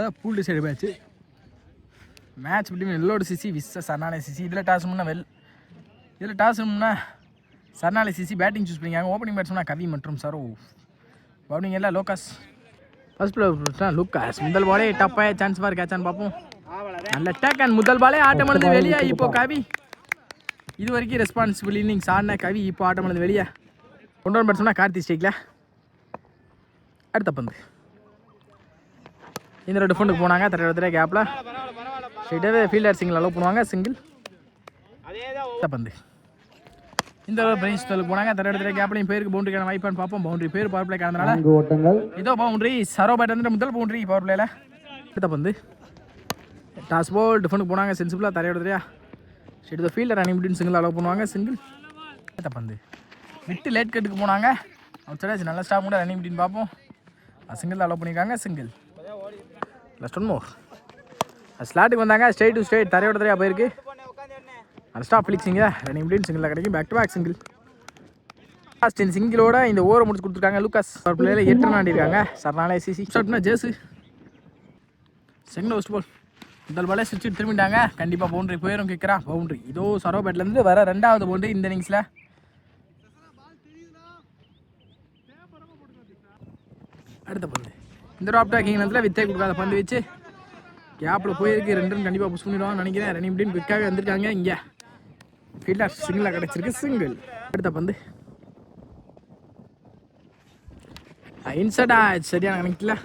சிசியோட pool decide match between Vellode CC versus Sarnalai CC. இதில் toss முன்னா Sarnalai CC batting choose பண்ணிக்காங்க. Opening பேட்ஸ்மேனா கவி மற்றும் சரோ. பவுலிங் எல்லாம் லோகாஸ். First player Lucas. முதல் பாலே டப்பாக சான்ஸ் பார் கேட்சான்னு பார்ப்போம். நல்ல டேக் அண்ட் முதல் பாலே ஆட்டம் எழுந்து வெளியே. இப்போ கவி இது வரைக்கும் ரெஸ்பான்சிபிள் இன்னிங்ஸ் ஆடின கவி இப்போ ஆட்டம் எழுந்து வெளியே. கொண்டு பேட்ஸ்மேனா கார்த்தி ஸ்டேக்கில். அடுத்த பந்து இந்த ரெண்டு ஃபோனுக்கு போனாங்க. தர கேப்பில் ஸ்ட்ரெயிட்டாகவே ஃபீல்டர் சிங்கிள் அலோவ் பண்ணுவாங்க. சிங்கிள். அடுத்த பந்து இந்த பிரைஸ் தலுக்கு போனாங்க. தர கேப்லையும் பேருக்கு பவுண்டரிக்கான வாய்ப்பான்னு பார்ப்போம். பவுண்டரி பேர் பவர் பிளே காரணனால இதோ பவுண்டரி. சரோ பேட் வந்துட்டு முதல் பவுண்டரி பவர் பிளேயில். அடுத்த பந்து டாஸ் பால் டிஃபனுக்கு போனாங்க. சென்சிபிளாக தரையோடதுலையா straight fielder running between single allow பண்ணுவாங்க. சிங்கிள். அடுத்த பந்து விட்டு லேட் கட்டுக்கு போனாங்க. அவுட் சைடாச்சு. நல்ல ஸ்டாப் கூட ரன்னிங் பிட்வீன் பார்ப்போம். சிங்கிள் அலோவ் பண்ணியிருக்காங்க. சிங்கிள். Last one more. ஸ்லாட்டுக்கு வந்தாங்க. ஸ்ட்ரெயிட் டு ஸ்ட்ரெயிட் தரையோட தரையாக போயிருக்கு. அந்த ஸ்டாப் ஃபிளிக்ஸிங்க ரன்னிங் பிட்வீன் சிங்கிளில் கிடைக்கும். Back to back single. Last சிங்கிளோட இந்த ஓவரை முடிச்சு கொடுத்துருக்காங்க. லூக்காஸ் ஒரு பிளேயில் 8 ரன் ஆடிருக்காங்க. சர்னாலே சிசி. ஸ்டார்ட்னா ஜேசு. செகண்ட் ஃபர்ஸ்ட் பால் முதல் பாலே சுவிட்ச் திரும்பிட்டாங்க. கண்டிப்பாக பவுண்டரி போயிடும் கேட்குறா. பவுண்டரி இதோ சரோ பேட்லேருந்து வர ரெண்டாவது பவுண்டரி இந்த இன்னிங்ஸில். அடுத்த பந்து இந்த டாப் டாக்கிங் நேரத்தில் வித்தே கொடுக்காத பந்து வச்சு கேப்பில் போயிருக்கு. 2 ரன் கண்டிப்பாக புஷ் பண்ணிடுவான்னு நினைக்கிறேன். ரன்னிங் இப்படின்னு குயிக்காகவே வந்திருக்காங்க. இங்கே ஃபீல்டர் சிங்கிளாக கிடச்சிருக்கு. சிங்கிள். அடுத்த பந்து இன்சர்ட் ஆச்சு. சரியான கணக்கில்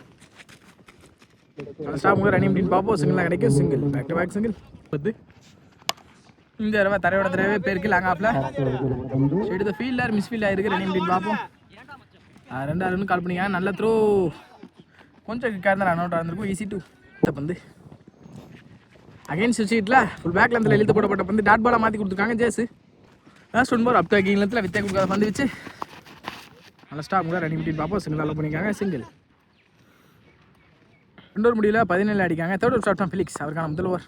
ஸ்டாப் கூட ரன்னிங் இப்படின்னு பார்ப்போம். சிங்கிளாக கிடைக்கும். Single. Back to back single. பத்து இந்த தடவை தரையோட தடவை பேருக்கு லாங் ஆஃபில் எடுத்த ஃபீல்டர் மிஸ் ஃபீல்ட் ஆகிருக்கு. ரன்னிங் இப்படின்னு பார்ப்போம். 2 ரன் கால் பண்ணிக்காங்க. நல்ல த்ரோ கொஞ்சம் கிக்காக இருந்தால் ரன் அவுட் ஆகிருந்திருக்கும். Easy two. அடுத்த பந்து அகைன்ஸ்ட் சீட்டில் ஃபுல் பேக் லெந்தில் இழுத்து போடப்பட்ட பந்து டாட் பாலாக மாற்றி கொடுத்துருக்காங்க. ஜேசு லாஸ்ட் ஒன் போர் அப் டாக்கிங் லெந்தில் வித்தே கொடுக்காத பந்து வச்சு நல்ல ஸ்டாப் கூட ரன்னிங் பிட்வீன் பார்ப்போம். சிங்கிள் அலோவ் பண்ணியிருக்காங்க. சிங்கிள். 2 முடியல 17 அடிக்காங்க. Third over start Felix. அவருக்கான முதல் ஓவர்.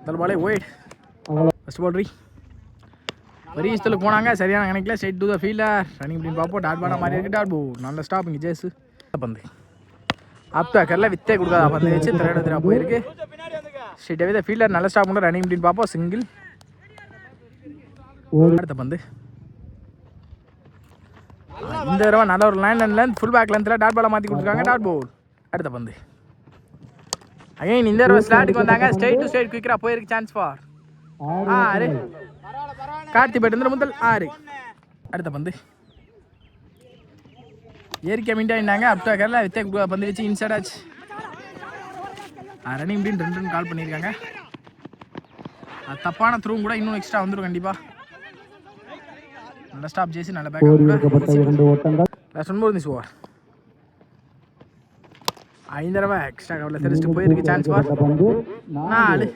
முதல் பாலே ஒயிட். ஃபர்ஸ்ட் பவுண்டரி பரீஸ்தலுக்கு போனாங்க. சரியான கணக்கில் straight to the fielder running இப்படின்னு பார்ப்போம். டாட் பாலாக மாறி இருக்கு. டாட் போ நல்ல ஸ்டாப் இங்கே ஜேசு. பந்து அப் டாக்கரில் வித்தே கொடுக்காத பந்து வச்சு திரையிட போயிருக்கு. ஸ்ட்ரைட்டாகவே த ஃபீல்டர் நல்ல ஸ்டாப் கூட ரன்னிங் இப்படின்னு பார்ப்போம். சிங்கிள். அடுத்த பந்து இந்த தடவை நல்ல ஒரு line and length full back லென்த்தில் டாட் பாலாக மாற்றி கொடுத்துருக்காங்க. Dot ball. அடுத்த பந்து அகைன் இந்த தடவை ஸ்லாட்டுக்கு வந்தாங்க. ஸ்ட்ரைட் டு ஸ்ட்ரைட் குயிக்கராக போயிருக்கு. Chance for 6. கார்த்தி பேட் வந்து முதல் 6. அடுத்த பந்து ஏரிக்கா மீண்டாங்க. அப்டா கேரளா வித்தே பந்து வச்சு இன்சைட் ஆச்சு. ரன்னிங் இப்படின்னு 2 ரன் கால் பண்ணியிருக்காங்க. தப்பான த்ரூவும் கூட இன்னும் எக்ஸ்ட்ரா வந்துடும் கண்டிப்பாக. நல்ல ஸ்டாப் ஜேசி. நல்ல பேக் லாஸ்ட் 9 ஓவர். 5 தடவை எக்ஸ்ட்ரா கவரில் தெரிச்சுட்டு போயிருக்கு. Chance for 4.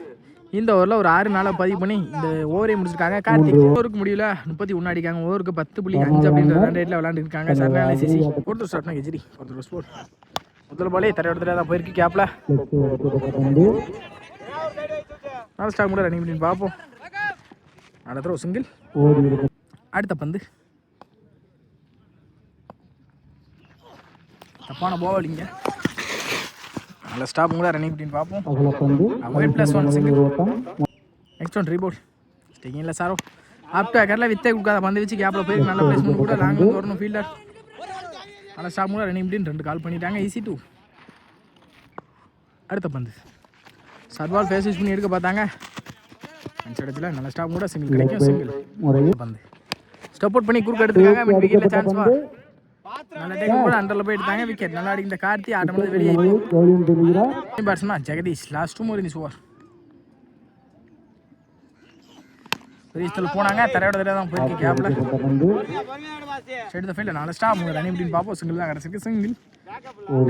இந்த ஓவரில் ஒரு 6 நாளாக பதிவு பண்ணி இந்த ஓவரே முடிச்சிருக்காங்க. கார்த்திக் ஓவருக்கு முடியல 31 அடிக்காங்க. ஓவருக்கு 10.5 அப்படின்ற ரன் ரேட்டில் விளாண்டுருக்காங்க. சர்னாலே சிசி. ஒருத்தர் ஸ்டார்ட்னா கெஜ்ரி. ஒருத்தர் ஸ்போர்ட் முதல் பாலே தரையோட தான் போயிருக்கு. கேப்பில் நல்ல ஸ்டாக் கூட ரன்னிங் பண்ணி பார்ப்போம். அடுத்த சிங்கிள். அடுத்த பந்து தப்பான பால். இங்கே நல்ல ஸ்டாப் கூட ரன்னிங் பண்ணி பார்ப்போம். +1 single. Next one report staking இல்லை சாரோ. ஆப்டா கேரளா வித்தே கொடுக்காத பந்து வச்சு கேப்பில் போயிருக்கு. நல்ல பிளேஸ்மெண்ட் கூட லாங் வரணும் ஃபீல்டர். நல்ல ஸ்டாப் கூட ரன்னிங் பண்ணி 2 கால் பண்ணிட்டாங்க. Easy two. அடுத்த பந்து சர்வால் ஃபேஸ் யூஸ் பண்ணி எடுக்க பார்த்தாங்க. இடத்துல நல்ல ஸ்டாப் கூட சிங்கிள் கிடைக்கும். சிங்கிள். பந்து ஸ்டப் அவுட் பண்ணி குறுக்க எடுத்துருக்காங்க. மிட் விக்கெட்டில் சான்ஸ் ஃபார். நல்ல டேக் கூட அண்டரில் போய் எடுத்தாங்க. விக்கெட் நல்லா அடிக்கிற கார்த்தி ஆட்டம் வெளியே. Batsman Jagadeesh. Last 2 over over. பெரிய போனாங்க. தரையோட தரையாக தான் போயிருக்கு. கேப்பில் ஸ்ட்ரைட் த ஃபீல்டர் நல்ல ஸ்டாப் ரன்னிங் இப்படின்னு பார்ப்போம். சிங்கிள் தான் கிடச்சிருக்கு. சிங்கிள்.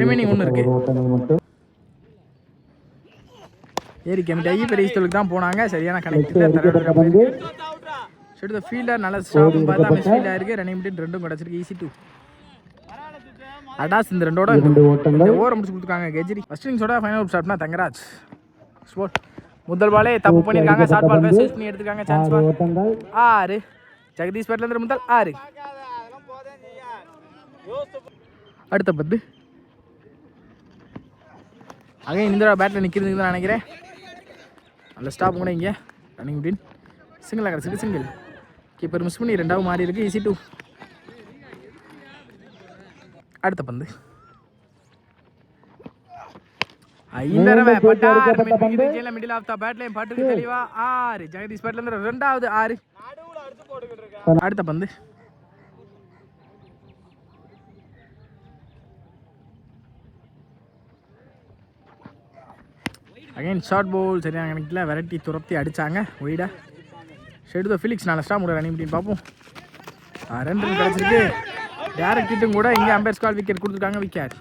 ரிமைனிங் 1 இருக்குது. ஏரி கமிட்டாகி பெரிய ஸ்டலுக்கு தான் போனாங்க. சரியான கணக்கில் தரையோட போயிருக்கு. ஸ்ட்ரைட் த ஃபீல்டர் நல்ல ஸ்டாப் பார்த்தா மிஸ் ஃபீல்ட் ஆயிருக்கு. ரன்னிங் இப்படின்னு 2 கிடச்சிருக்கு. Easy two. அடாஸ் இந்த 2 ஓவர் முடிச்சு கொடுத்துருக்காங்க. கெஜ்ரி. ஃபர்ஸ்ட் இன்னிங்ஸோட ஃபைனல் ஸ்டார்ட்னா தங்கராஜ். ஸ்போர்ட் முதல் பாலே தப்பு பண்ணியிருக்காங்க. ஷார்ட் பால் பேஸ் பண்ணி எடுத்துருக்காங்க. சான்ஸ் பால் 6. ஜெகதீஷ் பேட்லேருந்து முதல் 6. அடுத்த பந்து அகைன் இந்த பேட்டில் நிற்கிறதுக்கு தான் நினைக்கிறேன். நல்ல ஸ்டாப் கூட இங்கே ரன்னிங் விட்டின் சிங்கிளாக கிடச்சிருக்கு. சிங்கிள் கீப்பர் மிஸ் பண்ணி 2வது மாறி இருக்குது. ஈஸி 2. அடுத்த பந்து இந்த மிடில் ஆஃப் த பேட்லையும் பாட்டுக்கு தெளிவா 6. ஜெகதீஷ் பேட்ல இருந்து 2வது 6. அடுத்த பந்து அகைன் ஷார்ட் பவுல் சரியாக கணக்கில் வெரைட்டி துரத்தி அடித்தாங்க. ஒய்டா ஷெடு ஃபிலிக்ஸ் நல்ல ஸ்டாப் கூட ரன்னிங் அப்படின்னு பார்ப்போம். 2 ரன் கிடச்சிருக்கு. டேரக்ட் ஹிட்டும் கூட இங்கே அம்பேர் ஸ்கால் விக்கெட் கொடுத்துருக்காங்க. விக்கெட்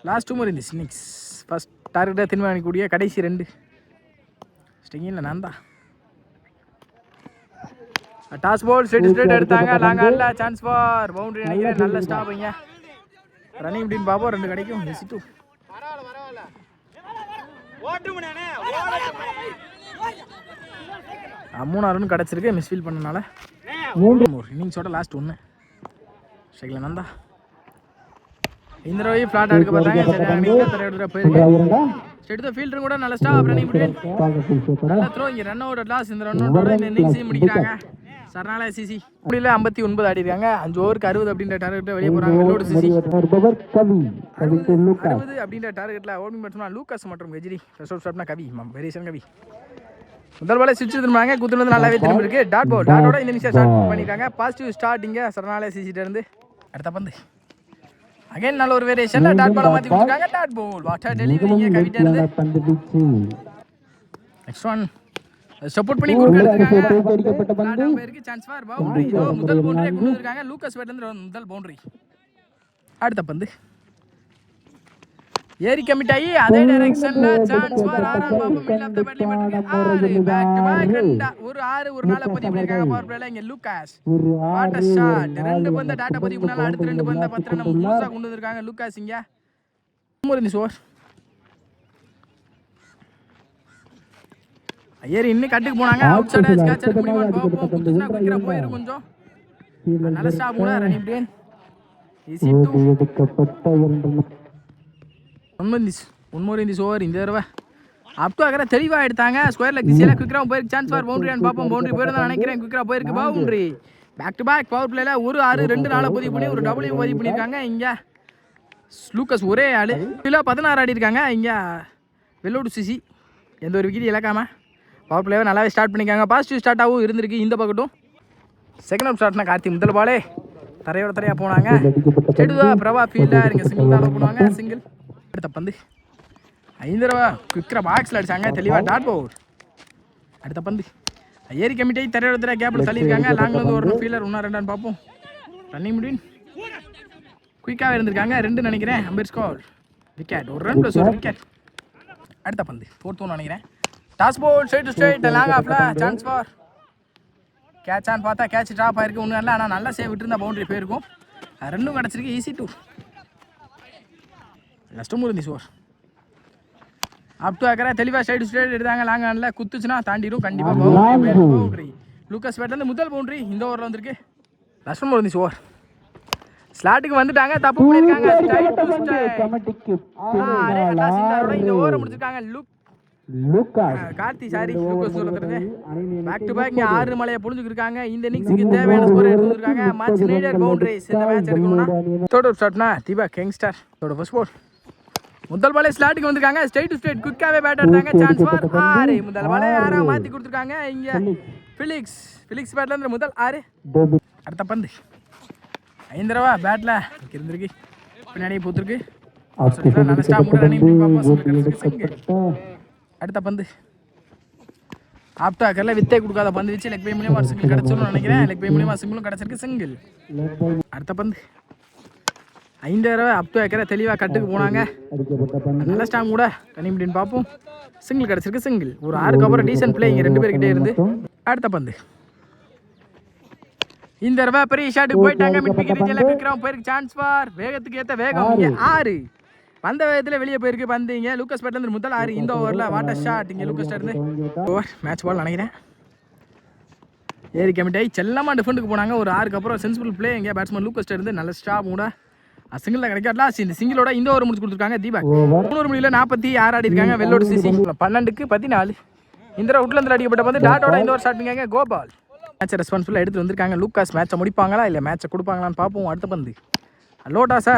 லாஸ்ட் 2 more இந்த இன்னிங்ஸ். ஃபர்ஸ்ட் டார்கெட்டாக திரும்ப அணிக்கூடிய கடைசி 2 ஸ்டிங்கில் நான் தான். டாஸ் பால் ஸ்ட்ரெயிட் எடுத்தாங்க. லாங் ஆடல சான்ஸ் ஃபார் பவுண்டரி நினைக்கிறேன். நல்ல ஸ்டாப் இங்கே ரன்னிங் அப்படின்னு பார்ப்போம். 2 கிடைக்கும். ஈஸி 2. 3 ரன் கிடச்சிருக்கு. மிஸ்ஃபீல் பண்ணனால 3 more இன்னிங்ஸோட லாஸ்ட் 1 ஷெகில் நந்தா. இந்த தடவை ஃப்ளாட் எடுக்க பார்த்தாங்க. போயிருக்கு ஃபீல்டரும் கூட நல்ல ஸ்டாப் ரன்னிங் முடியும். நல்ல த்ரோ இங்கே ரன் அவுட் லாஸ். இந்த ரன் அவுட்டோட இந்த இன்னிங்ஸையும் முடிக்கிறாங்க. சரணாலய சிசி முடியல 59 ஆடிருக்காங்க. 5 ஓவருக்கு 60 அப்படின்ற டார்கெட்டில் வெளியே போகிறாங்க. வெள்ளோடு சிசி 60 அப்படின்ற டார்கெட்டில் ஓடிங் பேட்ஸ்மேன் லூகாஸ் மற்றும் கெஜ்ரி. ஃபர்ஸ்ட் அவுட் ஸ்டாப்னா கவி வெரியேஷன் கவி முதல் பாலே சுவிட்ச் திரும்பினாங்க. குத்துனது நல்லாவே திரும்பி இருக்கு. டாட் பால் டாட்டோட இந்த நிமிஷம் ஸ்டார்ட் பண்ணியிருக்காங்க. பாசிட்டிவ் ஸ்டார்ட் இங்கே சரணாலய சிசிட்ட இருந்து. அடுத்த பந்து அகைன் நல்ல ஒரு வேரியேஷன்ல டாட் பால் மாத்தி கொடுத்தாங்க. டாட் பால் வாட்டர் டெலிவரி இங்கே கவிட்ட இருந்து. நெக்ஸ்ட் ஒன் சப்போர்ட் பண்ணி கொடுத்திருக்காங்க. பேருக்கு சான்ஸ் ஃபார் பவுண்டரி. இதோ முதல் பவுண்டரியை கொண்டு வந்திருக்காங்க. லூகாஸ் பேட்ல இருந்து முதல் பவுண்டரி. அடுத்த பந்து ஏரி கமிட் ஆகி அதே டைரக்ஷன்ல சான்ஸ் ஃபார் ஆறாம் பாப்பா மிடில் ஆஃப் தி பேட்லிங் பண்ணிருக்காங்க. பேக் டு பேக் ரெண்டா ஒரு 6 ஒரு 4 பதிவு பண்ணிருக்காங்க. பவர் பிளேல இங்க லூகாஸ் வாட் அ ஷாட். 2 பந்த டாட்டா பதிவு பண்ணால அடுத்து 2 பந்த 10 ரன் முழுசா கொண்டு வந்திருக்காங்க லூகாஸ் இங்க. இந்த ஓவர் ஏரி இன்னும் கட்டுக்கு போனாங்க. அவுட் சைட் கேட்ச் எடுக்க முடியுமா பாப்போம். குத்துனா குயிக்கா போயிரு கொஞ்சம். நல்ல ஸ்டாப் கூட ரன்னிங் பிளேன். ஈஸி 2 எடுக்கப்பட்ட ஒன் மோர் இந்த ஓவர். இந்த தடவை அப் டு அக்கறை தெளிவாக எடுத்தாங்க. ஸ்கொயர் லெக் திசையில் குயிக்கராக போயிருக்கு. சான்ஸ் ஃபார் பவுண்டரியான்னு பார்ப்போம். பவுண்டரி போயிருந்தா நினைக்கிறேன். குயிக்கராக போயிருக்கு boundary. Back to back power பிளேல ஒரு 6 2 4 பதிவு பண்ணி ஒரு டபுள்யூ பதிவு பண்ணியிருக்காங்க. இங்கே லூகாஸ் ஒரே ஆள் இல்லை 16 ஆடி இருக்காங்க. இங்கே வெள்ளோடு சிசி எந்த ஒரு விக்கெட் இழக்காமல் பவர் பிளேவை நல்லாவே ஸ்டார்ட் பண்ணியிருக்காங்க. பாசிட்டிவ் ஸ்டார்ட்டாகவும் இருந்திருக்கு இந்த பக்கட்டும். செகண்ட் ஆஃப் ஸ்டார்ட்னா கார்த்தி முதல் பாலே தரையோட தரையாக போனாங்க. செடுதா பிரபா ஃபீல்டாக இங்கே சிங்கிள் தான் போனாங்க. சிங்கிள். அடுத்த பந்து 5 தடவை குயிக்கரா பாக்ஸில் அடிச்சாங்க. தெளிவாக டாட் பவுல். அடுத்த பந்து ஏரி கமிட்டி தரையோட தரையாக கேப்பில் தள்ளியிருக்காங்க. லாங்கில் வந்து ஒரு ஃபீல்டர் 1 2 பார்ப்போம். ரன்னிங் முடியும் குயிக்காகவே இருந்திருக்காங்க. 2 நினைக்கிறேன். Ampere score wicket. ஒரு ரன் ப்ளஸ் ஒரு விக்கெட். அடுத்த பந்து 4th ஒன் நினைக்கிறேன். டாஸ் பால் ஸ்ட்ரைட் லாங் ஆஃப்ல சான்ஸ் ஃபார் கேட்சான்னு பார்த்தா கேட்ச் ட்ராப் ஆயிருக்கு. ஒன்றும் இல்லை. ஆனால் நல்லா சேவ் விட்டுருந்தா பவுண்டரி போயிருக்கும். 2 கிடச்சிருக்கு. ஈஸி 2. லாஸ்ட் மூணு ஓவர். அப் டு அக்கறை தெளிவாக ஸ்ட்ரைட் எடுத்தாங்க. லாங் ஆனில் குத்துச்சுன்னா தாண்டிடும் கண்டிப்பாக பவுண்டரி. லூகாஸ் பேட்லேருந்து முதல் பவுண்டரி இந்த ஓவரில் வந்திருக்கு. லாஸ்ட் மூணு ஓவர். ஸ்லாட்டுக்கு வந்துட்டாங்க. தப்பு பண்ணியிருக்காங்க. இந்த ஓவரை முடிச்சிருக்காங்க. கார்த்தி சாரி லூகாஸ் சொல்றது. பேக் டு பேக் 6 மலையை புரிஞ்சுக்கிருக்காங்க. இந்த இன்னிங்ஸுக்கு தேவையான ஸ்கோர் எடுத்து வந்திருக்காங்க. மச் நீடட் பவுண்டரிஸ் இந்த மேட்ச் எடுக்கணும்னா. தேர்ட் ஓவர் ஸ்டார்ட்னா தீபக் யங்ஸ்டர் தோட ஃபர்ஸ்ட் பால். முதல் பாலே ஸ்லாட்டுக்கு வந்திருக்காங்க. ஸ்ட்ரைட் டு ஸ்ட்ரைட் குயிக்காவே பேட் எடுத்தாங்க. Chance for 6. முதல் பாலே 6 மாத்தி கொடுத்துருக்காங்க. இங்க ஃபிலிக்ஸ் பேட்ல இருந்து முதல் 6. அடுத்த பந்து 5 தடவை பேட்ல இருந்திருக்கு. பின்னாடி போத்துருக்கு. நல்ல ஸ்டாப் கூட ரன்னிங் பார்ப்போம். அடுத்த பந்து ஆப்டாக்கரில் வித்தை கொடுக்காத பந்து வச்சு லெக் பை மூலியமா ஒரு சிங்கிள் கிடச்சிடும் நினைக்கிறேன். லெக் பை மூலியமா சிங்கிளும் கிடச்சிருக்கு. சிங்கிள். அடுத்த பந்து 5 தடவை ஆப்டாக்கரை தெளிவாக கட்டுக்கு போனாங்க. நல்ல ஸ்டாம் கூட ரன்னிங் அப்படின்னு பார்ப்போம். சிங்கிள் கிடச்சிருக்கு. சிங்கிள். ஒரு 6க்கு அப்புறம் டீசன்ட் பிளே இங்கே 2 பேர்கிட்டே இருந்து. அடுத்த பந்து இந்த தடவை பெரிய ஷாட்டுக்கு போயிட்டாங்க. மிட் விக்கெட் கிக்கிறான் போயிருக்கு. சான்ஸ் ஃபார் வேகத்துக்கு ஏற்ற வேகம் இங்கே 6. வந்த வேகத்தில் வெளியே போயிருக்கு பந்து. இங்கே லூகாஸ் பேட்லேருந்து முதல் 6 இந்த ஓவரில். வாட்டர் ஷாட் இங்கே லூகாஸ் இருந்து ஓவர். மேட்ச் பால் நினைக்கிறேன். ஏரி கமிட்டி செல்லமாக டிஃபெண்டுக்கு போனாங்க. ஒரு 6க்கு அப்புறம் சென்சிபிள் பிளே இங்கே பேட்ஸ்மேன் லூகாஸ் இருந்து நல்ல ஸ்டாப் கூட சிங்கிளில் கிடைக்காட்ல இந்த சிங்கிளோட இந்த ஓவர் முடிச்சு கொடுத்துருக்காங்க தீபக். 3 முடியல 46 ஆடி இருக்காங்க வெள்ளோடு சிசி. 12க்கு 14 இந்த உட்லேருந்து அடிக்கப்பட்ட வந்து டாட்டோட இந்த ஓவர் ஸ்டார்ட் பண்ணிக்காங்க கோபால். மேட்சை ரெஸ்பான்சிபிளாக எடுத்து வந்திருக்காங்க லூக்காஸ். மேட்சை முடிப்பாங்களா இல்லை மேட்சை கொடுப்பாங்களான்னு பார்ப்போம். அடுத்த பந்து லோட்டாஸா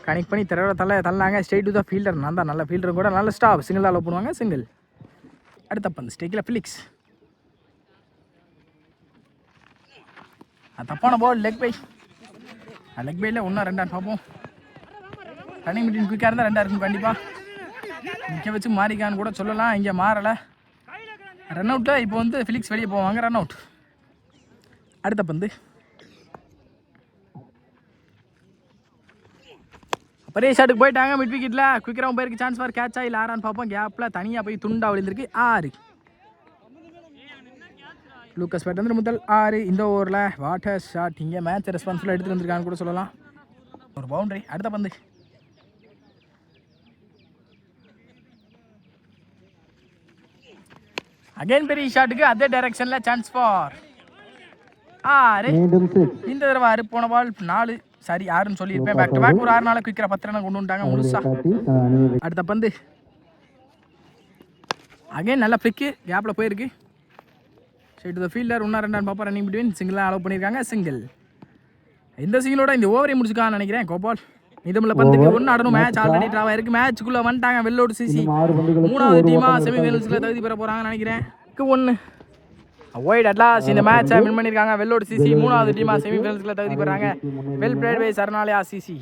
கனெக்ட் பண்ணி தள்ளாங்க ஸ்ட்ரெயிட் டு த ஃபீல்டர். நான் தான் நல்ல ஃபீல்டரும் கூட நல்ல ஸ்டாப் சிங்கிள் அலோவ் பண்ணுவாங்க சிங்கிள். அடுத்த பந்து ஸ்டேக்கில் ஃபிலிக்ஸ். தப்பான பால் லெக் பை. லெக் பையில் 1-2 பார்ப்போம். ரன்னிங் மிட்டின் குயிக்காக இருந்தால் 2 இருக்கும் கண்டிப்பாக. நிற்க வச்சு மாறிக்கான்னு கூட சொல்லலாம். இங்கே மாறலை ரன் அவுட்டில். இப்போ வந்து ஃபிலிக்ஸ் வெளியே போவாங்க ரன் அவுட். அடுத்த பந்து பெரிய ஷாட்டுக்கு போயிட்டாங்க மிட் விக்கெட்டில். குயிக்கராக போயிருக்கு சான்ஸ் ஃபார் கேட்சா இல்லை ஆறான்னு பார்ப்போம். கேப்பில் தனியாக போய் துண்டா விழுந்திருக்கு 6. லூக்கஸ் பேட் வந்து முதல் 6 இந்த ஓவரில். Water shot. இங்கே மேட்ச் ரெஸ்பான்சிபிளாக எடுத்துகிட்டு வந்திருக்கான்னு கூட சொல்லலாம். ஒரு பவுண்டரி. அடுத்த பந்து அகைன் பெரிய ஷாட்டுக்கு அதே டைரக்ஷனில் சான்ஸ் ஃபார் 6. இந்த தடவை 6 போன பால் 4 சரி 6ன்னு சொல்லியிருப்பேன். பேக் டு பேக் ஒரு 6 நாள் குயிக்கரா 10 ரன் கொண்டு வந்துட்டாங்க முழுசா. அடுத்த பந்து அகைன் நல்ல ஃப்ளிக்கு கேப்பில் போயிருக்கு ஸ்ட்ரெயிட் டு த ஃபீல்டர். 1-2 பார்ப்போம். ரன்னிங் பிட்வீன் சிங்கிளாக அலோவ் பண்ணியிருக்காங்க சிங்கிள். இந்த சிங்கிளோட இந்த ஓவரை முடிச்சுக்கான்னு நினைக்கிறேன் கோபால். இதுமில்ல பந்துக்கு 1 ஆடணும். மேட்ச் ஆல்ரெடி ட்ராவ் ஆயிருக்கு. மேட்சுக்குள்ளே வந்துட்டாங்க வெள்ளோடு சிசி. 3வது டீமாக செமிஃபைனல்ஸில் தகுதி பெற போகிறாங்கன்னு நினைக்கிறேன். 1 ஒயிட் அட்லாஸ் இந்த மேட்சை வின் பண்ணியிருக்காங்க வெள்ளோடு சிசி. 3வது டீமாக செமிஃபைனல்ஸில் தகுதி பெறாங்க. Well played by Saranalaya CC.